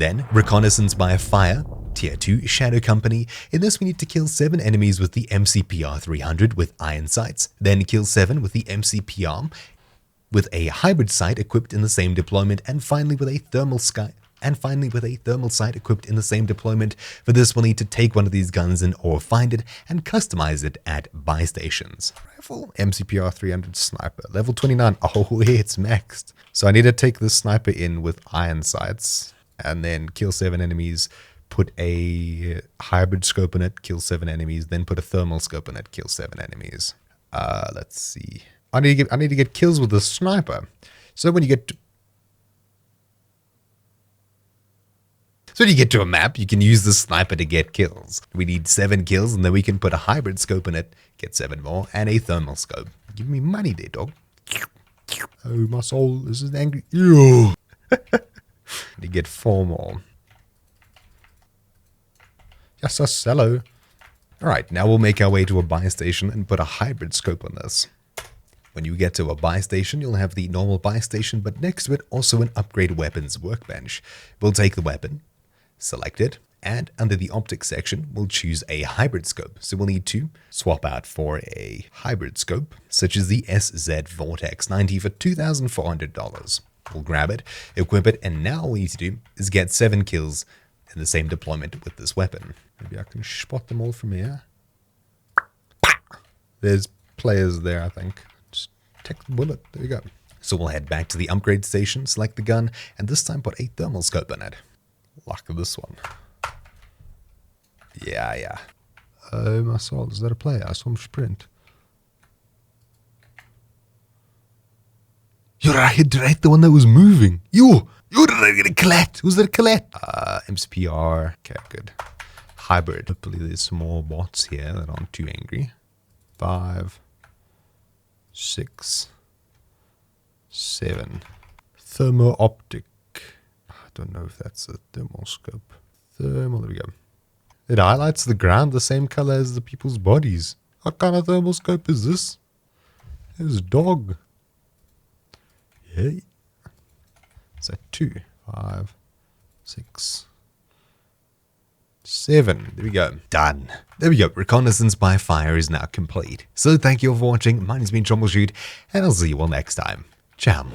Then Reconnaissance By Fire, Tier 2 Shadow Company. In this we need to kill 7 enemies with the MCPR 300 with iron sights, then kill 7 with the MCPR with a hybrid sight equipped in the same deployment, and finally with a thermal sight equipped in the same deployment. For this we'll need to take one of these guns in or find it and customize it at buy stations. Rifle, MCPR 300 sniper, level 29. Oh, it's maxed. So I need to take this sniper in with iron sights and then kill 7 enemies, put a hybrid scope in it, kill 7 enemies, then put a thermal scope in it, kill 7 enemies. Let's see. I need to get kills with the sniper. So when you get to a map, you can use the sniper to get kills. We need 7 kills, and then we can put a hybrid scope in it, get 7 more, and a thermal scope. Give me money there, dog. Oh, my soul, this is angry. Ew. To get 4 more. Yes, hello. Alright, now we'll make our way to a buy station and put a hybrid scope on this. When you get to a buy station, you'll have the normal buy station, but next to it also an upgrade weapons workbench. We'll take the weapon, select it, and under the optics section, we'll choose a hybrid scope. So we'll need to swap out for a hybrid scope, such as the SZ Vortex 90 for $2,400. We'll grab it, equip it, and now all we need to do is get 7 kills in the same deployment with this weapon. Maybe I can spot them all from here. There's players there, I think. Just take the bullet. There you go. So we'll head back to the upgrade station, select the gun, and this time put a thermal scope in it. Like this one. Yeah. Oh, my soul. Is that a player? I saw him sprint. You're right, the one that was moving. You're a collet. Was that a collet? MCPR. Okay, good. Hybrid. Hopefully there's some more bots here that aren't too angry. 5, 6, 7. Thermo optic. I don't know if that's a thermal scope. Thermal, there we go. It highlights the ground the same color as the people's bodies. What kind of thermal scope is this? It's a dog. Yeah. So 2, 5, 6, 7. There we go. Done. There we go. Reconnaissance by Fire is now complete. So thank you all for watching. My name's been Troubleshoot, and I'll see you all next time. Ciao.